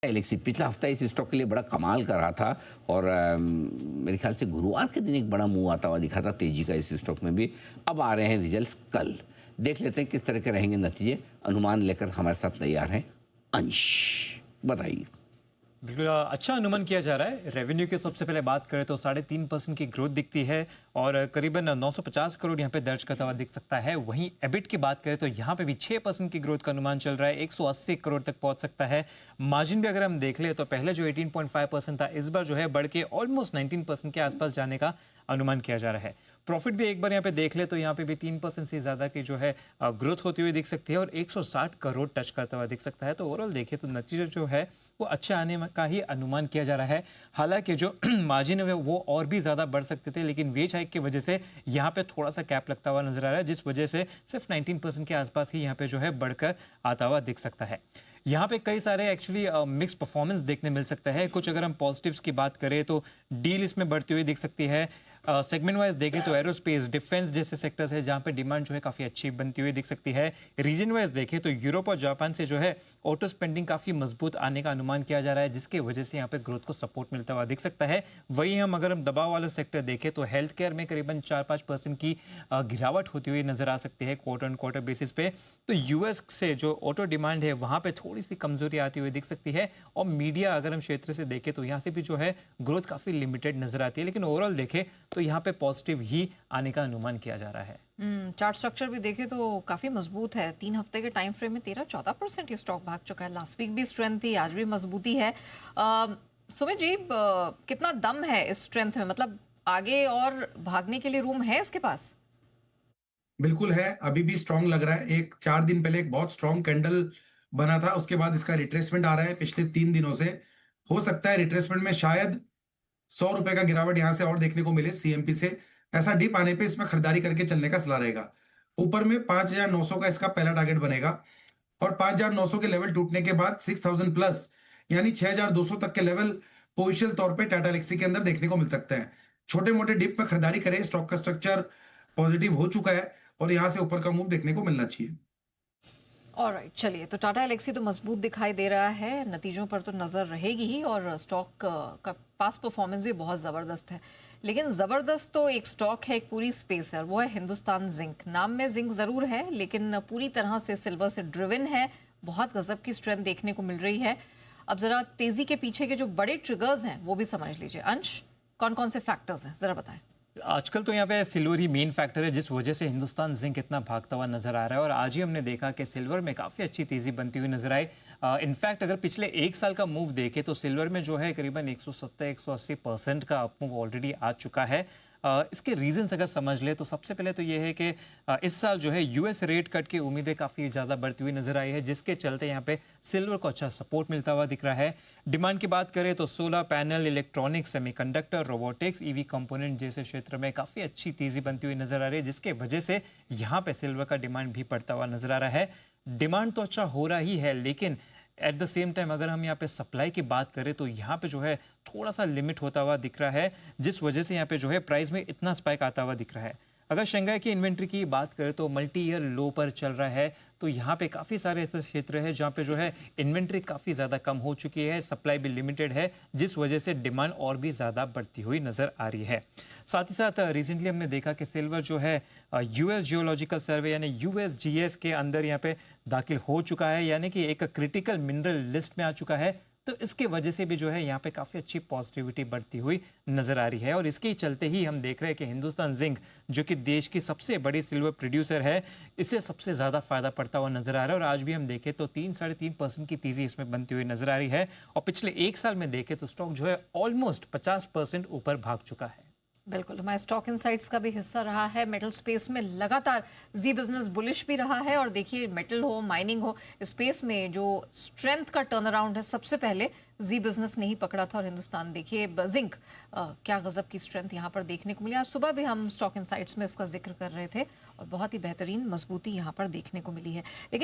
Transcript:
Alexei पिछला हफ्ता इस स्टॉक के लिए बड़ा कमाल कर रहा था और मेरे ख्याल से गुरुवार के दिन एक बड़ा मूव आता हुआ दिखा था तेजी का इस स्टॉक में भी। अब आ रहे हैं रिजल्ट्स कल, देख लेते हैं किस तरह के रहेंगे नतीजे। अनुमान लेकर हमारे साथ तैयार हैं अंश, बताइए। बिल्कुल अच्छा अनुमान किया जा रहा है। रेवेन्यू की सबसे पहले बात करें तो 3.5% की ग्रोथ दिखती है और करीबन 950 करोड़ यहाँ पे दर्ज करता हुआ दिख सकता है। वहीं एबिट की बात करें तो यहाँ पे भी 6% की ग्रोथ का अनुमान चल रहा है, 180 करोड़ तक पहुंच सकता है। मार्जिन भी अगर हम देख ले तो पहले जो 18.5% था, इस बार जो है बढ़ के ऑलमोस्ट 19% के आसपास जाने का अनुमान किया जा रहा है। प्रॉफिट भी एक बार यहाँ पे देख ले तो यहाँ पे भी 3% से ज्यादा की जो है ग्रोथ होती हुई दिख सकती है और 160 करोड़ टच करता हुआ दिख सकता है। तो ओवरऑल देखें तो नतीजा जो है वो अच्छे आने का ही अनुमान किया जा रहा है। हालांकि जो मार्जिन है वो और भी ज्यादा बढ़ सकते थे, लेकिन वेज हाइक की वजह से यहाँ पे थोड़ा सा कैप लगता हुआ नजर आ रहा है, जिस वजह से सिर्फ 19% के आसपास ही यहाँ पे जो है बढ़कर आता हुआ दिख सकता है। यहाँ पे कई सारे एक्चुअली मिक्स परफॉर्मेंस देखने मिल सकता है। कुछ अगर हम पॉजिटिव्स की बात करें तो डील इसमें बढ़ती हुई दिख सकती है। सेगमेंट वाइज देखें तो एरोस्पेस, डिफेंस जैसे सेक्टर्स है जहाँ पे डिमांड जो है काफी अच्छी बनती हुई दिख सकती है। रीजन वाइज देखें तो यूरोप और जापान से जो है ऑटो स्पेंडिंग काफी मजबूत आने का अनुमान किया जा रहा है, जिसकी वजह से यहाँ पे ग्रोथ को सपोर्ट मिलता हुआ दिख सकता है। वही अगर हम दबाव वाला सेक्टर देखें तो हेल्थ केयर में करीबन 4-5% की गिरावट होती हुई नजर आ सकती है क्वार्टर ऑन क्वार्टर बेसिस पे। तो यूएस से जो ऑटो डिमांड है वहां पे थोड़ी सी कमजोरी आती हुई दिख सकती है। और मीडिया अगर हम क्षेत्र से देखें तो यहाँ से भी जो है ग्रोथ काफी लिमिटेड नजर आती है, लेकिन ओवरऑल देखें तो यहाँ पे पॉजिटिव ही आने का अनुमान किया जा रहा है। चार्ट स्ट्रक्चर भी देखें तो काफी मजबूत है। 3 हफ्ते के टाइम फ्रेम में 13-14% ये स्टॉक भाग चुका है। लास्ट वीक भी स्ट्रेंथ थी, आज भी मजबूती है। सुमित जी, कितना दम है इस स्ट्रेंथ में? मतलब आगे और भागने के लिए रूम है इसके पास? बिल्कुल है, अभी भी स्ट्रांग लग रहा है। एक 4 दिन पहले एक बहुत स्ट्रांग कैंडल बना था, उसके बाद इसका रिट्रेसमेंट आ रहा है पिछले 3 दिनों से। हो सकता है रिट्रेसमेंट में शायद 100 रुपए का गिरावट यहां से और देखने को मिले सीएमपी से। ऐसा डिप आने पे इसमें खरीदारी करके चलने का सलाह रहेगा। ऊपर में 5,900 का इसका पहला टारगेट बनेगा और 5,900 के लेवल टूटने के बाद 6,000 प्लस यानी 6,200 तक के लेवल पोजिशनल तौर पे टाटा एलेक्सी के अंदर देखने को मिल सकते हैं। छोटे मोटे डिप में खरीदारी करें, स्टॉक का स्ट्रक्चर पॉजिटिव हो चुका है और यहां से ऊपर का मूव देखने को मिलना चाहिए। ऑलराइट, चलिए, तो टाटा एलेक्सी तो मजबूत दिखाई दे रहा है, नतीजों पर तो नज़र रहेगी ही और स्टॉक का पास परफॉर्मेंस भी बहुत ज़बरदस्त है। लेकिन ज़बरदस्त तो एक स्टॉक है, एक पूरी स्पेस है, और वो है हिंदुस्तान जिंक। नाम में जिंक ज़रूर है लेकिन पूरी तरह से सिल्वर से ड्रिवन है। बहुत गजब की स्ट्रेंथ देखने को मिल रही है। अब ज़रा तेज़ी के पीछे के जो बड़े ट्रिगर्स हैं वो भी समझ लीजिए। अंश, कौन कौन से फैक्टर्स हैं, ज़रा बताएं। आजकल तो यहाँ पे सिल्वर ही मेन फैक्टर है, जिस वजह से हिंदुस्तान जिंक इतना भागता हुआ नजर आ रहा है। और आज ही हमने देखा कि सिल्वर में काफ़ी अच्छी तेज़ी बनती हुई नजर आई। इनफैक्ट अगर पिछले 1 साल का मूव देखें तो सिल्वर में जो है करीबन 170-180% का अप मूव ऑलरेडी आ चुका है। इसके रीजंस अगर समझ ले तो सबसे पहले तो ये है कि इस साल जो है यूएस रेट कट की उम्मीदें काफ़ी ज़्यादा बढ़ती हुई नजर आई है, जिसके चलते यहाँ पे सिल्वर को अच्छा सपोर्ट मिलता हुआ दिख रहा है। डिमांड की बात करें तो solar panel, electronics, semiconductor, robotics, EV component जैसे क्षेत्र में काफ़ी अच्छी तेज़ी बनती हुई नजर आ रही है, जिसके वजह से यहाँ पे सिल्वर का डिमांड भी बढ़ता हुआ नजर आ रहा है। डिमांड तो अच्छा हो रहा ही है, लेकिन एट द सेम टाइम अगर हम यहाँ पे सप्लाई की बात करें तो यहाँ पे जो है थोड़ा सा लिमिट होता हुआ दिख रहा है, जिस वजह से यहाँ पे जो है प्राइस में इतना स्पाइक आता हुआ दिख रहा है। अगर शंघाई की इन्वेंट्री की बात करें तो मल्टी ईयर लो पर चल रहा है, तो यहाँ पे काफ़ी सारे ऐसे क्षेत्र है जहाँ पे जो है इन्वेंट्री काफ़ी ज़्यादा कम हो चुकी है, सप्लाई भी लिमिटेड है, जिस वजह से डिमांड और भी ज़्यादा बढ़ती हुई नज़र आ रही है। साथ ही साथ रिसेंटली हमने देखा कि सिल्वर जो है यूएस जियोलॉजिकल सर्वे यानी यूएसजीएस के अंदर यहाँ पे दाखिल हो चुका है, यानी कि एक क्रिटिकल मिनरल लिस्ट में आ चुका है। तो इसके वजह से भी जो है यहाँ पे काफ़ी अच्छी पॉजिटिविटी बढ़ती हुई नजर आ रही है। और इसके चलते ही हम देख रहे हैं कि हिंदुस्तान जिंक जो कि देश की सबसे बड़ी सिल्वर प्रोड्यूसर है, इससे सबसे ज़्यादा फायदा पड़ता हुआ नजर आ रहा है। और आज भी हम देखें तो 3-3.5% की तेजी इसमें बनती हुई नजर आ रही है। और पिछले 1 साल में देखें तो स्टॉक जो है ऑलमोस्ट 50% ऊपर भाग चुका है। बिल्कुल, हमारे स्टॉक इनसाइट्स का भी हिस्सा रहा है। मेटल स्पेस में लगातार जी बिजनेस बुलिश भी रहा है। और देखिए, मेटल हो, माइनिंग हो, स्पेस में जो स्ट्रेंथ का टर्न अराउंड है सबसे पहले जी बिजनेस ने ही पकड़ा था। और हिंदुस्तान देखिए जिंक, क्या गजब की स्ट्रेंथ यहाँ पर देखने को मिली। आज सुबह भी हम स्टॉक इनसाइट्स में इसका जिक्र कर रहे थे और बहुत ही बेहतरीन मजबूती यहाँ पर देखने को मिली है। लेकिन